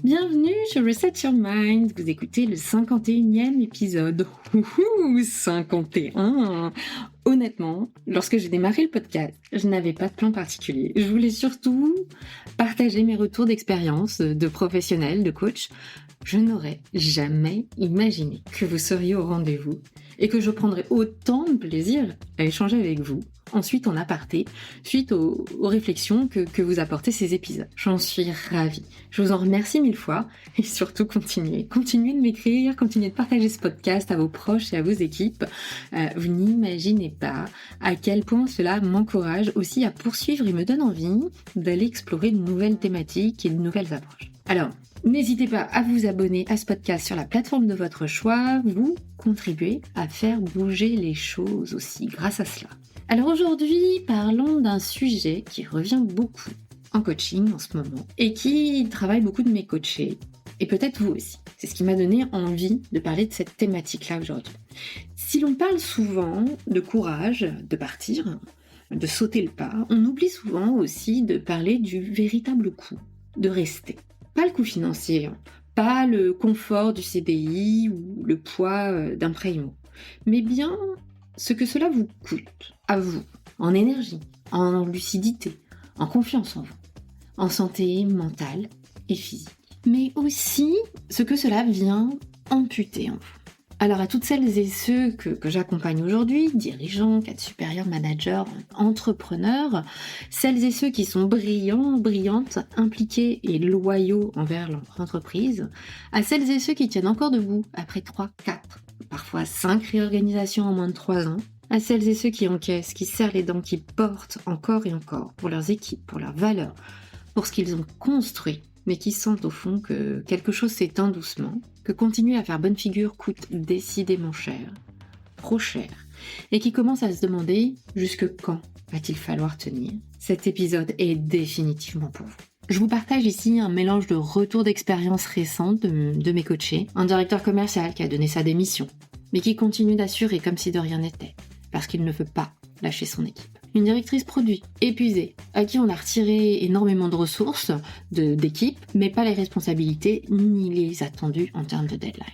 Bienvenue sur Reset Your Mind, vous écoutez le 51e épisode. Ouhou, 51. Honnêtement, lorsque j'ai démarré le podcast, je n'avais pas de plan particulier. Je voulais surtout partager mes retours d'expérience de professionnel, de coach. Je n'aurais jamais imaginé que vous seriez au rendez-vous et que je prendrais autant de plaisir à échanger avec vous. Ensuite, en aparté, suite aux réflexions que vous apportez ces épisodes. J'en suis ravie. Je vous en remercie 1000 fois et surtout continuez. Continuez de m'écrire, continuez de partager ce podcast à vos proches et à vos équipes. Vous n'imaginez pas à quel point cela m'encourage aussi à poursuivre et me donne envie d'aller explorer de nouvelles thématiques et de nouvelles approches. Alors, n'hésitez pas à vous abonner à ce podcast sur la plateforme de votre choix. Vous contribuez à faire bouger les choses aussi grâce à cela. Alors aujourd'hui, parlons d'un sujet qui revient beaucoup en coaching en ce moment et qui travaille beaucoup de mes coachés et peut-être vous aussi. C'est ce qui m'a donné envie de parler de cette thématique-là aujourd'hui. Si l'on parle souvent de courage, de partir, de sauter le pas, on oublie souvent aussi de parler du véritable coût, de rester. Pas le coût financier, pas le confort du CDI ou le poids d'un prêt IMO, mais bien ce que cela vous coûte, à vous, en énergie, en lucidité, en confiance en vous, en santé mentale et physique. Mais aussi ce que cela vient amputer en vous. Alors à toutes celles et ceux que j'accompagne aujourd'hui, dirigeants, cadres supérieurs, managers, entrepreneurs, celles et ceux qui sont brillants, brillantes, impliqués et loyaux envers leur entreprise, à celles et ceux qui tiennent encore debout après 3, 4, parfois 5 réorganisations en moins de 3 ans, à celles et ceux qui encaissent, qui serrent les dents, qui portent encore et encore pour leurs équipes, pour leurs valeurs, pour ce qu'ils ont construit, mais qui sentent au fond que quelque chose s'éteint doucement, que continuer à faire bonne figure coûte décidément cher, trop cher, et qui commencent à se demander jusque quand va-t-il falloir tenir. Cet épisode est définitivement pour vous. Je vous partage ici un mélange de retours d'expérience récentes de mes coachés, un directeur commercial qui a donné sa démission, mais qui continue d'assurer comme si de rien n'était, parce qu'il ne veut pas lâcher son équipe. Une directrice produit, épuisée, à qui on a retiré énormément de ressources, d'équipe, mais pas les responsabilités ni les attendus en termes de deadline.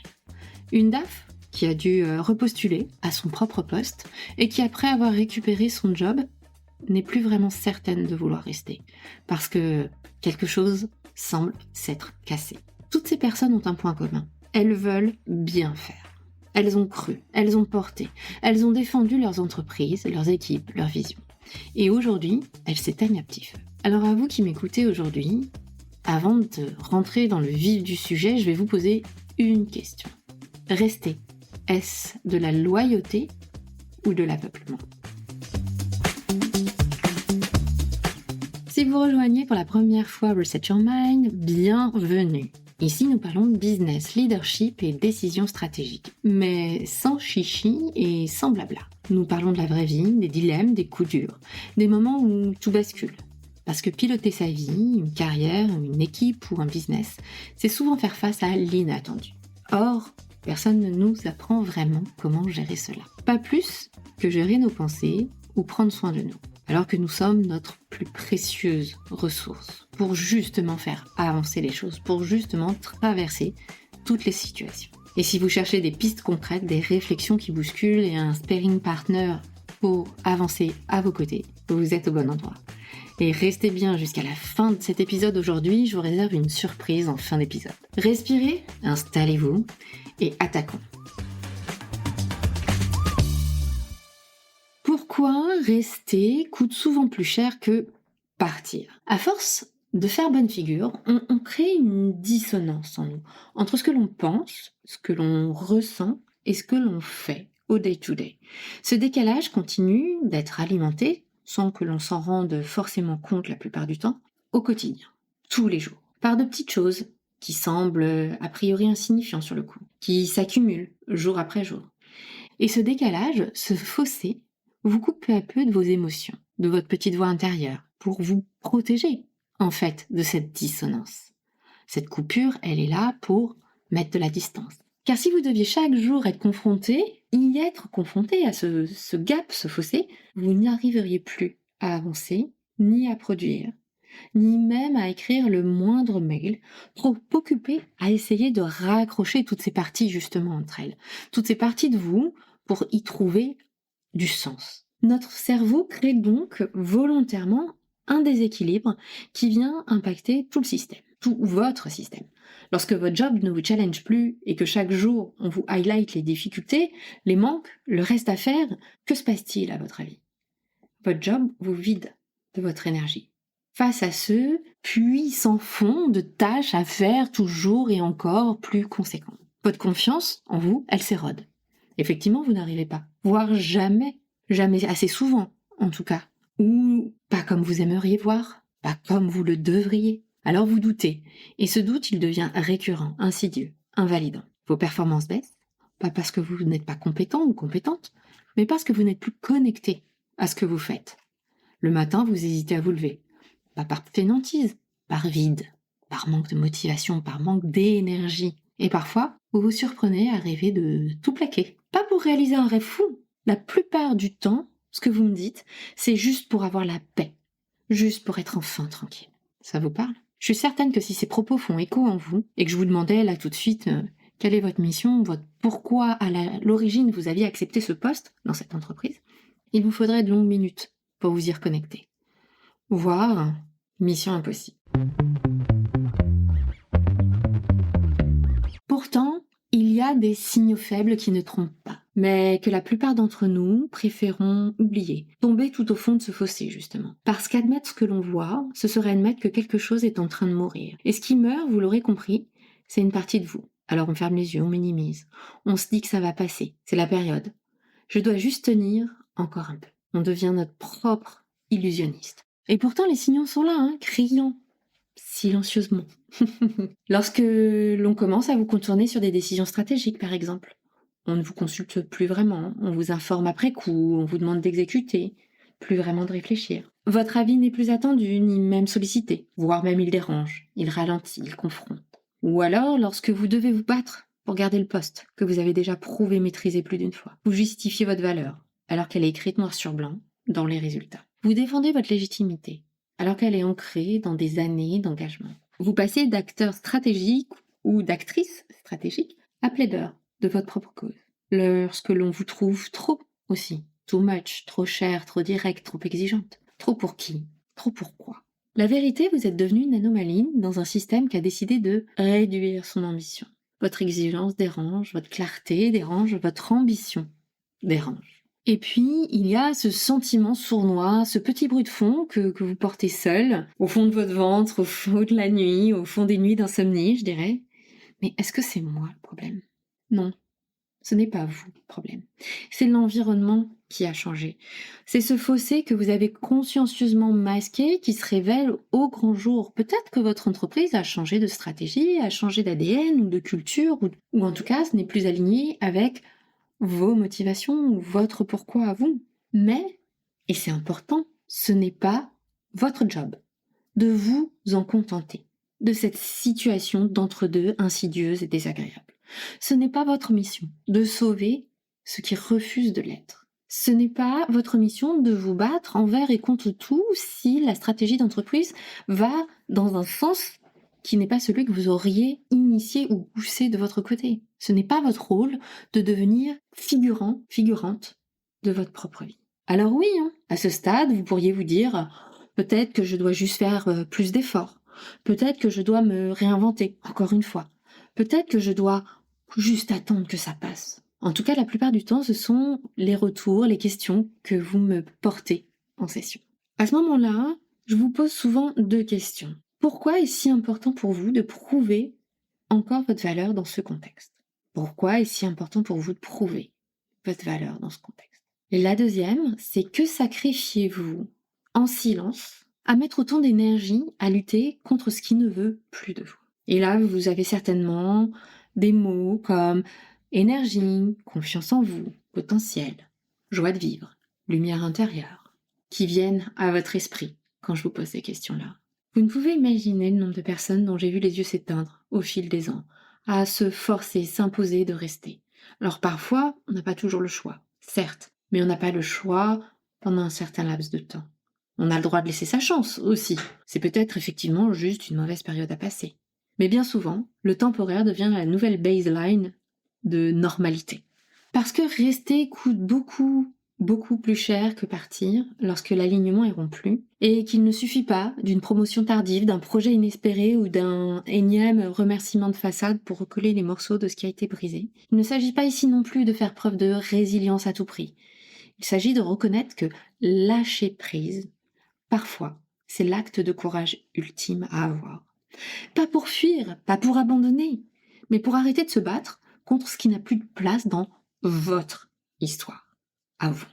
Une DAF qui a dû repostuler à son propre poste et qui, après avoir récupéré son job, n'est plus vraiment certaine de vouloir rester, parce que quelque chose semble s'être cassé. Toutes ces personnes ont un point commun. Elles veulent bien faire. Elles ont cru, elles ont porté, elles ont défendu leurs entreprises, leurs équipes, leurs visions. Et aujourd'hui, elles s'éteignent à petit feu. Alors à vous qui m'écoutez aujourd'hui, avant de rentrer dans le vif du sujet, je vais vous poser une question. Rester, est-ce de la loyauté ou de l'aveuglement ? Si vous rejoignez pour la première fois Reset Your Mind, bienvenue. Ici, nous parlons de business, leadership et décisions stratégiques, mais sans chichi et sans blabla. Nous parlons de la vraie vie, des dilemmes, des coups durs, des moments où tout bascule. Parce que piloter sa vie, une carrière, une équipe ou un business, c'est souvent faire face à l'inattendu. Or, personne ne nous apprend vraiment comment gérer cela. Pas plus que gérer nos pensées ou prendre soin de nous, alors que nous sommes notre plus précieuse ressource pour justement faire avancer les choses, pour justement traverser toutes les situations. Et si vous cherchez des pistes concrètes, des réflexions qui bousculent et un sparring partner pour avancer à vos côtés, vous êtes au bon endroit. Et restez bien jusqu'à la fin de cet épisode aujourd'hui, je vous réserve une surprise en fin d'épisode. Respirez, installez-vous et attaquons. Pourquoi rester coûte souvent plus cher que partir ? À force de faire bonne figure, on crée une dissonance en nous, entre ce que l'on pense, ce que l'on ressent et ce que l'on fait au day-to-day. Ce décalage continue d'être alimenté, sans que l'on s'en rende forcément compte la plupart du temps, au quotidien, tous les jours, par de petites choses qui semblent a priori insignifiantes sur le coup, qui s'accumulent jour après jour. Et ce décalage, ce fossé, vous coupe peu à peu de vos émotions, de votre petite voix intérieure, pour vous protéger, en fait, de cette dissonance. Cette coupure, elle est là pour mettre de la distance. Car si vous deviez chaque jour être confronté à ce gap, ce fossé, vous n'y arriveriez plus à avancer, ni à produire, ni même à écrire le moindre mail, trop occupé à essayer de raccrocher toutes ces parties justement entre elles, toutes ces parties de vous pour y trouver du sens. Notre cerveau crée donc volontairement un déséquilibre qui vient impacter tout le système, tout votre système. Lorsque votre job ne vous challenge plus et que chaque jour on vous highlight les difficultés, les manques, le reste à faire, que se passe-t-il à votre avis? Votre job vous vide de votre énergie. Face à ce puissant fond de tâches à faire toujours et encore plus conséquent. Votre confiance en vous, elle s'érode. Effectivement, vous n'arrivez pas, voire jamais assez souvent en tout cas, ou pas comme vous aimeriez voir, pas comme vous le devriez. Alors vous doutez, et ce doute il devient récurrent, insidieux, invalidant. Vos performances baissent, pas parce que vous n'êtes pas compétent ou compétente, mais parce que vous n'êtes plus connecté à ce que vous faites. Le matin, vous hésitez à vous lever, pas par fainéantise, par vide, par manque de motivation, par manque d'énergie. Et parfois, vous vous surprenez à rêver de tout plaquer. Pas pour réaliser un rêve fou. La plupart du temps, ce que vous me dites, c'est juste pour avoir la paix. Juste pour être enfin tranquille. Ça vous parle? Je suis certaine que si ces propos font écho en vous, et que je vous demandais là tout de suite quelle est votre mission, votre pourquoi à l'origine vous aviez accepté ce poste dans cette entreprise, il vous faudrait de longues minutes pour vous y reconnecter. Voire mission impossible. Pourtant, il y a des signaux faibles qui ne trompent pas, mais que la plupart d'entre nous préférons oublier, tomber tout au fond de ce fossé justement. Parce qu'admettre ce que l'on voit, ce serait admettre que quelque chose est en train de mourir. Et ce qui meurt, vous l'aurez compris, c'est une partie de vous. Alors on ferme les yeux, on minimise, on se dit que ça va passer, c'est la période. Je dois juste tenir encore un peu. On devient notre propre illusionniste. Et pourtant les signaux sont là, criants, silencieusement. Lorsque l'on commence à vous contourner sur des décisions stratégiques, par exemple, on ne vous consulte plus vraiment, on vous informe après coup, on vous demande d'exécuter, plus vraiment de réfléchir. Votre avis n'est plus attendu, ni même sollicité, voire même il dérange, il ralentit, il confronte. Ou alors, lorsque vous devez vous battre pour garder le poste, que vous avez déjà prouvé maîtriser plus d'une fois, vous justifiez votre valeur, alors qu'elle est écrite noir sur blanc dans les résultats. Vous défendez votre légitimité, alors qu'elle est ancrée dans des années d'engagement. Vous passez d'acteur stratégique ou d'actrice stratégique à plaideur de votre propre cause. Lorsque l'on vous trouve trop aussi, too much, trop cher, trop direct, trop exigeante. Trop pour qui? Trop pourquoi? La vérité, vous êtes devenu une anomalie dans un système qui a décidé de réduire son ambition. Votre exigence dérange, votre clarté dérange, votre ambition dérange. Et puis, il y a ce sentiment sournois, ce petit bruit de fond que vous portez seul, au fond de votre ventre, au fond de la nuit, au fond des nuits d'insomnie, je dirais. Mais est-ce que c'est moi le problème? Non, ce n'est pas vous le problème. C'est l'environnement qui a changé. C'est ce fossé que vous avez consciencieusement masqué qui se révèle au grand jour. Peut-être que votre entreprise a changé de stratégie, a changé d'ADN ou de culture, ou en tout cas, ce n'est plus aligné avec vos motivations ou votre pourquoi à vous. Mais, et c'est important, ce n'est pas votre job de vous en contenter de cette situation d'entre-deux insidieuse et désagréable. Ce n'est pas votre mission de sauver ceux qui refusent de l'être. Ce n'est pas votre mission de vous battre envers et contre tout si la stratégie d'entreprise va dans un sens qui n'est pas celui que vous auriez initié ou poussé de votre côté. Ce n'est pas votre rôle de devenir figurant, figurante de votre propre vie. Alors oui, à ce stade, vous pourriez vous dire peut-être que je dois juste faire plus d'efforts. Peut-être que je dois me réinventer, encore une fois. Peut-être que je dois juste attendre que ça passe. En tout cas, la plupart du temps, ce sont les retours, les questions que vous me portez en session. À ce moment-là, je vous pose souvent deux questions. Pourquoi est-ce si important pour vous de prouver encore votre valeur dans ce contexte? Pourquoi est-ce si important pour vous de prouver votre valeur dans ce contexte? Et la deuxième, c'est que sacrifiez-vous en silence à mettre autant d'énergie à lutter contre ce qui ne veut plus de vous? Et là, vous avez certainement des mots comme énergie, confiance en vous, potentiel, joie de vivre, lumière intérieure, qui viennent à votre esprit quand je vous pose ces questions-là. Vous ne pouvez imaginer le nombre de personnes dont j'ai vu les yeux s'éteindre au fil des ans, à se forcer, s'imposer de rester. Alors parfois, on n'a pas toujours le choix, certes, mais on n'a pas le choix pendant un certain laps de temps. On a le droit de laisser sa chance aussi. C'est peut-être effectivement juste une mauvaise période à passer. Mais bien souvent, le temporaire devient la nouvelle baseline de normalité. Parce que rester coûte beaucoup, beaucoup plus cher que partir lorsque l'alignement est rompu, et qu'il ne suffit pas d'une promotion tardive, d'un projet inespéré ou d'un énième remerciement de façade pour recoller les morceaux de ce qui a été brisé. Il ne s'agit pas ici non plus de faire preuve de résilience à tout prix. Il s'agit de reconnaître que lâcher prise, parfois, c'est l'acte de courage ultime à avoir. Pas pour fuir, pas pour abandonner, mais pour arrêter de se battre contre ce qui n'a plus de place dans votre histoire, à vous.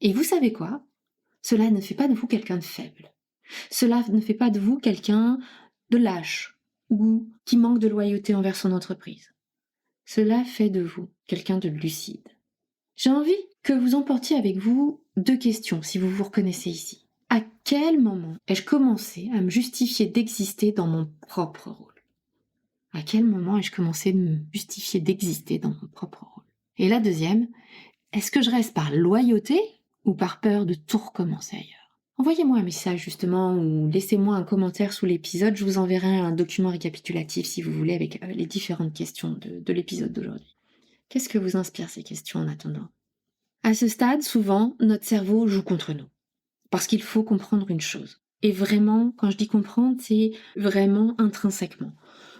Et vous savez quoi? Cela ne fait pas de vous quelqu'un de faible. Cela ne fait pas de vous quelqu'un de lâche ou qui manque de loyauté envers son entreprise. Cela fait de vous quelqu'un de lucide. J'ai envie que vous emportiez avec vous 2 questions si vous vous reconnaissez ici. À quel moment ai-je commencé à me justifier d'exister dans mon propre rôle? À quel moment ai-je commencé de me justifier d'exister dans mon propre rôle? Et la deuxième, est-ce que je reste par loyauté ou par peur de tout recommencer ailleurs? Envoyez-moi un message justement ou laissez-moi un commentaire sous l'épisode, je vous enverrai un document récapitulatif si vous voulez avec les différentes questions de l'épisode d'aujourd'hui. Qu'est-ce que vous inspire ces questions en attendant? À ce stade, souvent, notre cerveau joue contre nous. Parce qu'il faut comprendre une chose. Et vraiment, quand je dis comprendre, c'est vraiment intrinsèquement.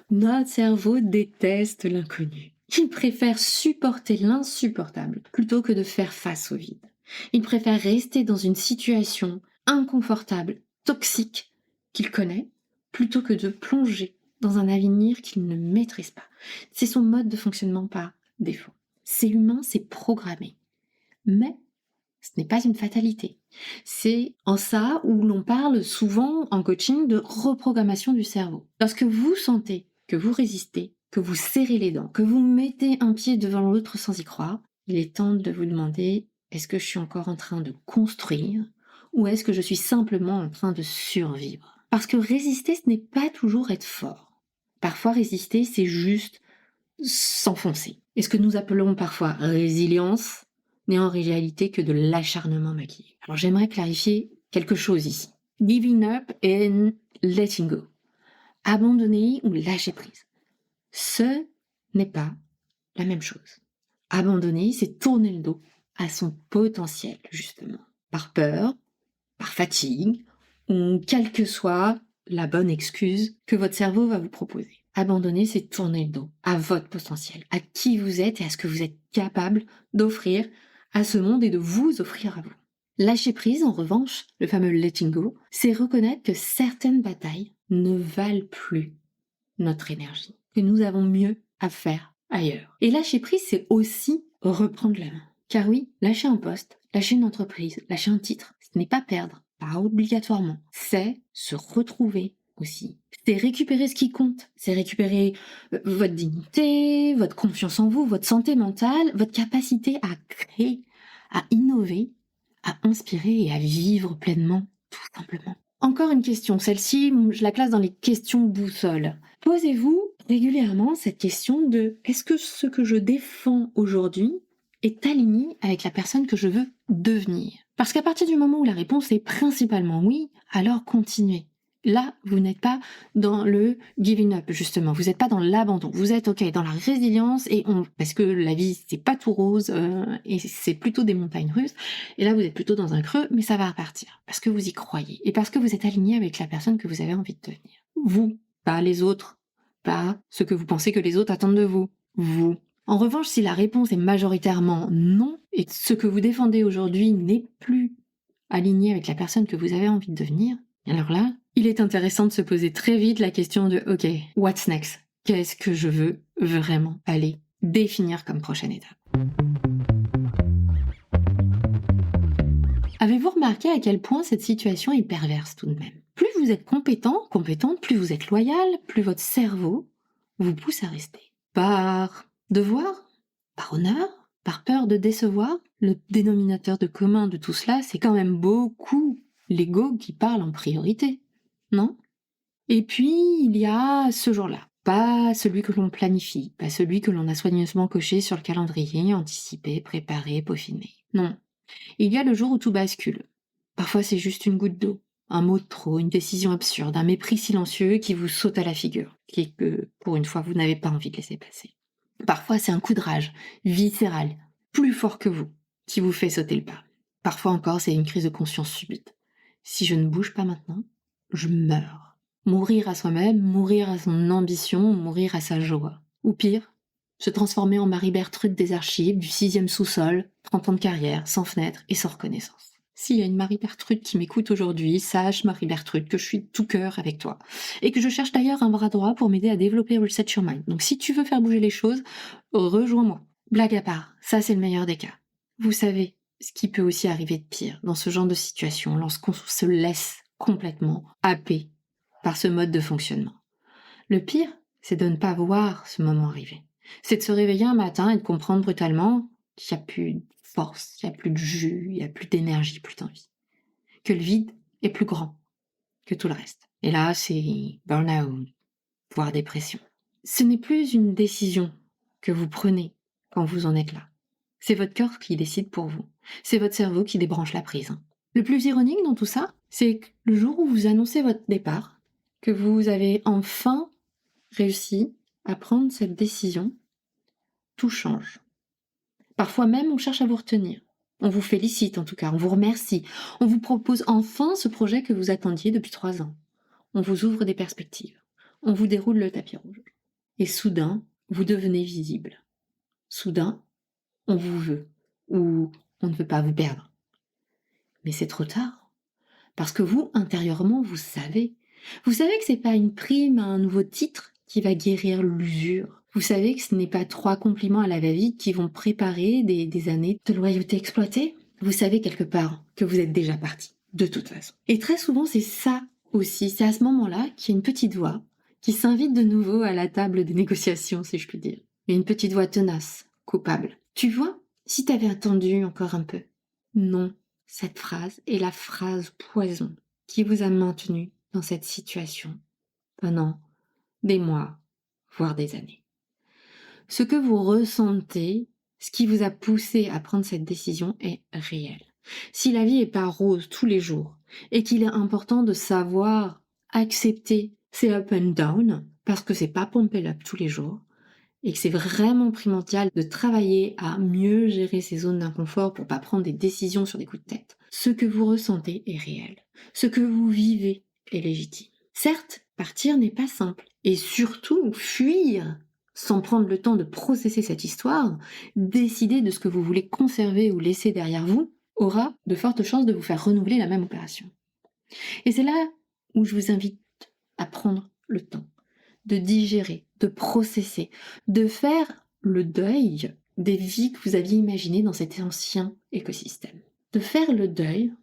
Notre cerveau déteste l'inconnu. Il préfère supporter l'insupportable plutôt que de faire face au vide. Il préfère rester dans une situation inconfortable, toxique, qu'il connaît, plutôt que de plonger dans un avenir qu'il ne maîtrise pas. C'est son mode de fonctionnement par défaut. C'est humain, c'est programmé. Mais ce n'est pas une fatalité. C'est en ça où l'on parle souvent en coaching de reprogrammation du cerveau. Lorsque vous sentez que vous résistez, que vous serrez les dents, que vous mettez un pied devant l'autre sans y croire, il est temps de vous demander, est-ce que je suis encore en train de construire ou est-ce que je suis simplement en train de survivre? Parce que résister, ce n'est pas toujours être fort. Parfois, résister, c'est juste s'enfoncer. Et ce que nous appelons parfois résilience n'est en réalité que de l'acharnement maquillé. Alors j'aimerais clarifier quelque chose ici. Giving up and letting go. Abandonner ou lâcher prise. Ce n'est pas la même chose. Abandonner, c'est tourner le dos à son potentiel, justement. Par peur, par fatigue, ou quelle que soit la bonne excuse que votre cerveau va vous proposer. Abandonner, c'est tourner le dos à votre potentiel, à qui vous êtes et à ce que vous êtes capable d'offrir à ce monde et de vous offrir à vous. Lâcher prise, en revanche, le fameux letting go, c'est reconnaître que certaines batailles ne valent plus notre énergie, que nous avons mieux à faire ailleurs. Et lâcher prise, c'est aussi reprendre la main. Car oui, lâcher un poste, lâcher une entreprise, lâcher un titre, ce n'est pas perdre, pas obligatoirement. C'est se retrouver aussi. C'est récupérer ce qui compte. C'est récupérer votre dignité, votre confiance en vous, votre santé mentale, votre capacité à créer, à innover, à inspirer et à vivre pleinement, tout simplement. Encore une question, celle-ci, je la classe dans les questions boussole. Posez-vous régulièrement cette question de est-ce que ce que je défends aujourd'hui est aligné avec la personne que je veux devenir? Parce qu'à partir du moment où la réponse est principalement oui, alors continuez. Là, vous n'êtes pas dans le giving up, justement. Vous n'êtes pas dans l'abandon. Vous êtes dans la résilience parce que la vie, c'est pas tout rose et c'est plutôt des montagnes russes. Et là, vous êtes plutôt dans un creux, mais ça va repartir parce que vous y croyez et parce que vous êtes aligné avec la personne que vous avez envie de devenir. Vous, pas les autres, pas ce que vous pensez que les autres attendent de vous. Vous. En revanche, si la réponse est majoritairement non et ce que vous défendez aujourd'hui n'est plus aligné avec la personne que vous avez envie de devenir, alors là, il est intéressant de se poser très vite la question de OK, what's next? Qu'est-ce que je veux vraiment aller définir comme prochaine étape? Avez-vous remarqué à quel point cette situation est perverse tout de même? Plus vous êtes compétente, plus vous êtes loyal, plus votre cerveau vous pousse à rester. Par devoir? Par honneur? Par peur de décevoir? Le dénominateur de commun de tout cela, c'est quand même beaucoup l'ego qui parle en priorité, non? Et puis, il y a ce jour-là. Pas celui que l'on planifie, pas celui que l'on a soigneusement coché sur le calendrier, anticipé, préparé, peaufiné. Non. Il y a le jour où tout bascule. Parfois, c'est juste une goutte d'eau, un mot de trop, une décision absurde, un mépris silencieux qui vous saute à la figure, et que, pour une fois, vous n'avez pas envie de laisser passer. Parfois, c'est un coup de rage, viscéral, plus fort que vous, qui vous fait sauter le pas. Parfois encore, c'est une crise de conscience subite. Si je ne bouge pas maintenant, je meurs. Mourir à soi-même, mourir à son ambition, mourir à sa joie. Ou pire, se transformer en Marie-Bertrude des archives, du 6e sous-sol, 30 ans de carrière, sans fenêtre et sans reconnaissance. S'il y a une Marie-Bertrude qui m'écoute aujourd'hui, sache, Marie-Bertrude, que je suis de tout cœur avec toi. Et que je cherche d'ailleurs un bras droit pour m'aider à développer Reset Your Mind. Donc si tu veux faire bouger les choses, rejoins-moi. Blague à part, ça c'est le meilleur des cas. Vous savez ce qui peut aussi arriver de pire dans ce genre de situation lorsqu'on se laisse complètement happer par ce mode de fonctionnement. Le pire, c'est de ne pas voir ce moment arriver. C'est de se réveiller un matin et de comprendre brutalement qu'il n'y a plus de force, il n'y a plus de jus, il n'y a plus d'énergie, plus d'envie. Que le vide est plus grand que tout le reste. Et là, c'est burn-out, voire dépression. Ce n'est plus une décision que vous prenez quand vous en êtes là. C'est votre corps qui décide pour vous. C'est votre cerveau qui débranche la prise. Le plus ironique dans tout ça, c'est que le jour où vous annoncez votre départ, que vous avez enfin réussi à prendre cette décision, tout change. Parfois même, on cherche à vous retenir. On vous félicite en tout cas, on vous remercie. On vous propose enfin ce projet que vous attendiez depuis 3 ans. On vous ouvre des perspectives. On vous déroule le tapis rouge. Et soudain, vous devenez visible. Soudain, on vous veut, ou on ne veut pas vous perdre. Mais c'est trop tard. Parce que vous, intérieurement, vous savez. Vous savez que c'est pas une prime à un nouveau titre qui va guérir l'usure. Vous savez que ce n'est pas 3 compliments à la va-vite qui vont préparer des années de loyauté exploitée. Vous savez quelque part que vous êtes déjà parti, de toute façon. Et très souvent, c'est ça aussi. C'est à ce moment-là qu'il y a une petite voix qui s'invite de nouveau à la table des négociations, si je puis dire. Et une petite voix tenace, coupable. Tu vois, si t'avais attendu encore un peu. Non, cette phrase est la phrase poison qui vous a maintenu dans cette situation pendant des mois, voire des années. Ce que vous ressentez, ce qui vous a poussé à prendre cette décision est réel. Si la vie est pas rose tous les jours et qu'il est important de savoir accepter ces up and down parce que c'est pas pomper up tous les jours et que c'est vraiment primordial de travailler à mieux gérer ces zones d'inconfort pour pas prendre des décisions sur des coups de tête. Ce que vous ressentez est réel. Ce que vous vivez est légitime. Certes, partir n'est pas simple et surtout fuir sans prendre le temps de processer cette histoire, décider de ce que vous voulez conserver ou laisser derrière vous, aura de fortes chances de vous faire renouveler la même opération. Et c'est là où je vous invite à prendre le temps de digérer, de processer, de faire le deuil des vies que vous aviez imaginées dans cet ancien écosystème. De faire le deuil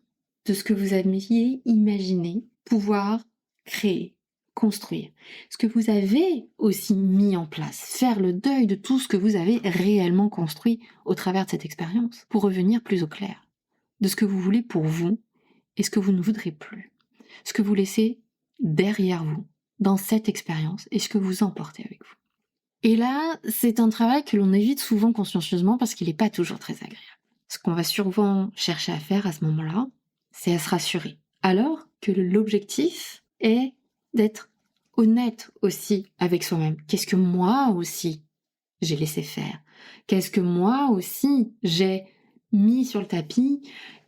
de ce que vous aviez imaginé pouvoir créer, construire, ce que vous avez aussi mis en place, faire le deuil de tout ce que vous avez réellement construit au travers de cette expérience pour revenir plus au clair de ce que vous voulez pour vous et ce que vous ne voudrez plus, ce que vous laissez derrière vous dans cette expérience et ce que vous emportez avec vous. Et là, c'est un travail que l'on évite souvent consciencieusement parce qu'il n'est pas toujours très agréable. Ce qu'on va souvent chercher à faire à ce moment-là, c'est à se rassurer. Alors que l'objectif est d'être honnête aussi avec soi-même. Qu'est-ce que moi aussi j'ai laissé faire? Qu'est-ce que moi aussi j'ai mis sur le tapis,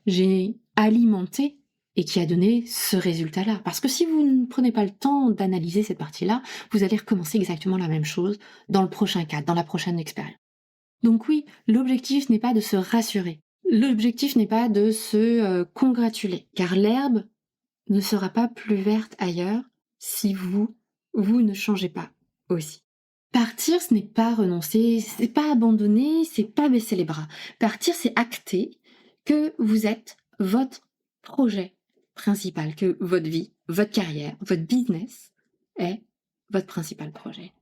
j'ai alimenté et qui a donné ce résultat-là? Parce que si vous ne prenez pas le temps d'analyser cette partie-là, vous allez recommencer exactement la même chose dans le prochain cadre, dans la prochaine expérience. Donc oui, l'objectif n'est pas de se rassurer. L'objectif n'est pas de se congratuler, car l'herbe ne sera pas plus verte ailleurs si vous ne changez pas aussi. Partir, ce n'est pas renoncer, c'est pas abandonner, c'est pas baisser les bras. Partir, c'est acter que vous êtes votre projet principal, que votre vie, votre carrière, votre business est votre principal projet.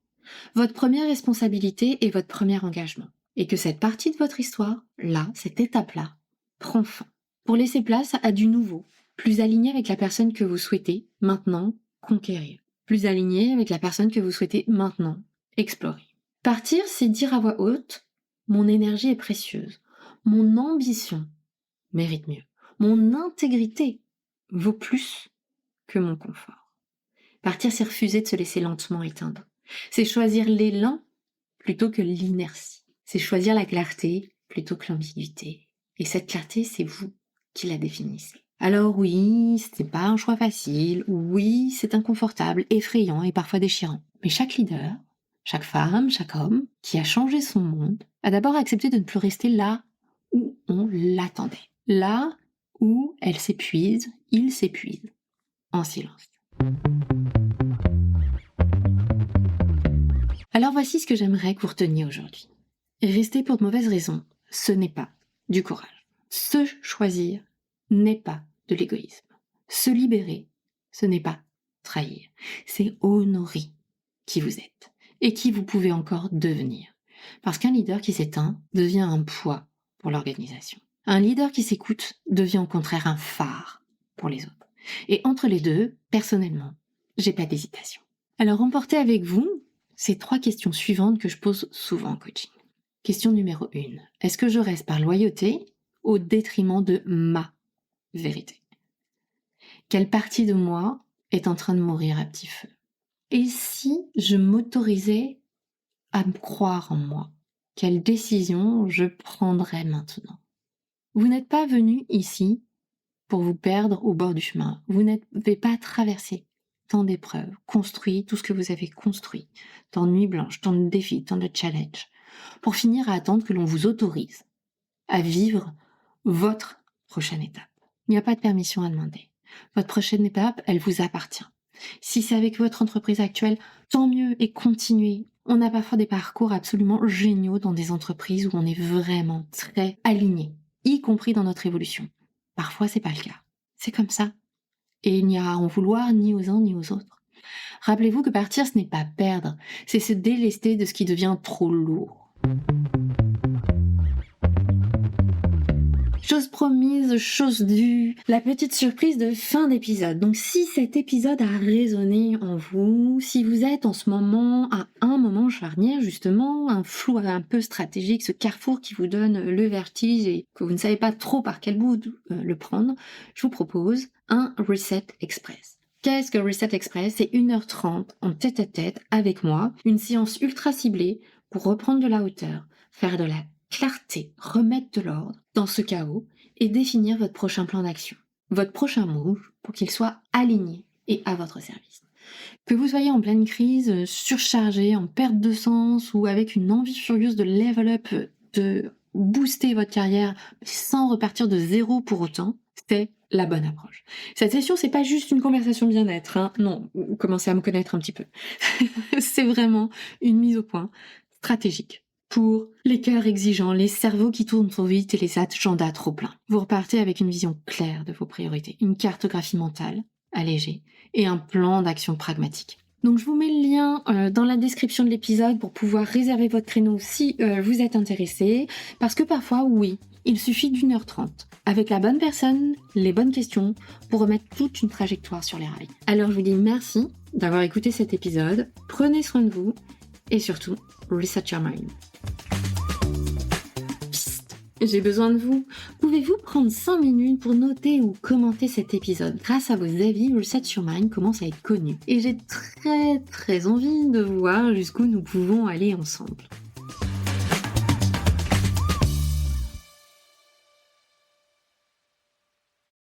Votre première responsabilité et votre premier engagement. Et que cette partie de votre histoire, là, cette étape-là, prend fin. Pour laisser place à du nouveau, plus aligné avec la personne que vous souhaitez maintenant conquérir. Plus aligné avec la personne que vous souhaitez maintenant explorer. Partir, c'est dire à voix haute, mon énergie est précieuse, mon ambition mérite mieux, mon intégrité vaut plus que mon confort. Partir, c'est refuser de se laisser lentement éteindre. C'est choisir l'élan plutôt que l'inertie. C'est choisir la clarté plutôt que l'ambiguïté. Et cette clarté, c'est vous qui la définissez. Alors oui, c'est pas un choix facile, oui, c'est inconfortable, effrayant et parfois déchirant. Mais chaque leader, chaque femme, chaque homme qui a changé son monde a d'abord accepté de ne plus rester là où on l'attendait. Là où elle s'épuise, il s'épuise, en silence. Alors voici ce que j'aimerais que vous reteniez aujourd'hui. Rester pour de mauvaises raisons, ce n'est pas du courage. Se choisir n'est pas de l'égoïsme. Se libérer, ce n'est pas trahir. C'est honorer qui vous êtes et qui vous pouvez encore devenir. Parce qu'un leader qui s'éteint devient un poids pour l'organisation. Un leader qui s'écoute devient au contraire un phare pour les autres. Et entre les deux, personnellement, j'ai pas d'hésitation. Alors emportez avec vous ces 3 questions suivantes que je pose souvent en coaching. Question numéro 1. Est-ce que je reste par loyauté au détriment de ma vérité? Quelle partie de moi est en train de mourir à petit feu? Et si je m'autorisais à me croire en moi? Quelle décision je prendrais maintenant? Vous n'êtes pas venu ici pour vous perdre au bord du chemin. Vous n'avez pas traversé tant d'épreuves, construit tout ce que vous avez construit, tant de nuits blanches, tant de défis, tant de challenges, pour finir à attendre que l'on vous autorise à vivre votre prochaine étape. Il n'y a pas de permission à demander. Votre prochaine étape, elle vous appartient. Si c'est avec votre entreprise actuelle, tant mieux et continuez. On a parfois des parcours absolument géniaux dans des entreprises où on est vraiment très aligné, y compris dans notre évolution. Parfois, c'est pas le cas. C'est comme ça. Et il n'y a à en vouloir ni aux uns ni aux autres. Rappelez-vous que partir, ce n'est pas perdre, c'est se délester de ce qui devient trop lourd. Chose promise, chose due, la petite surprise de fin d'épisode. Donc si cet épisode a résonné en vous, si vous êtes en ce moment à un moment charnière justement, un flou un peu stratégique, ce carrefour qui vous donne le vertige et que vous ne savez pas trop par quel bout le prendre, je vous propose un Reset Express. Qu'est-ce que Reset Express? C'est 1h30 en tête-à-tête avec moi, une séance ultra ciblée pour reprendre de la hauteur, faire de la clarté, remettre de l'ordre dans ce chaos et définir votre prochain plan d'action, votre prochain move pour qu'il soit aligné et à votre service. Que vous soyez en pleine crise, surchargé, en perte de sens ou avec une envie furieuse de level up, de booster votre carrière sans repartir de zéro pour autant, c'est la bonne approche. Cette session, c'est pas juste une conversation bien-être, hein. Non, vous commencez à me connaître un petit peu. C'est vraiment une mise au point stratégique pour les cœurs exigeants, les cerveaux qui tournent trop vite et les agendas trop pleins. Vous repartez avec une vision claire de vos priorités, une cartographie mentale allégée et un plan d'action pragmatique. Donc je vous mets le lien dans la description de l'épisode pour pouvoir réserver votre créneau si vous êtes intéressé, parce que parfois, oui, il suffit d'1h30 avec la bonne personne, les bonnes questions pour remettre toute une trajectoire sur les rails. Alors je vous dis merci d'avoir écouté cet épisode, prenez soin de vous et surtout, reset your mind. J'ai besoin de vous. Pouvez-vous prendre 5 minutes pour noter ou commenter cet épisode? Grâce à vos avis, Reset Your Mind commence à être connu. Et j'ai très envie de voir jusqu'où nous pouvons aller ensemble.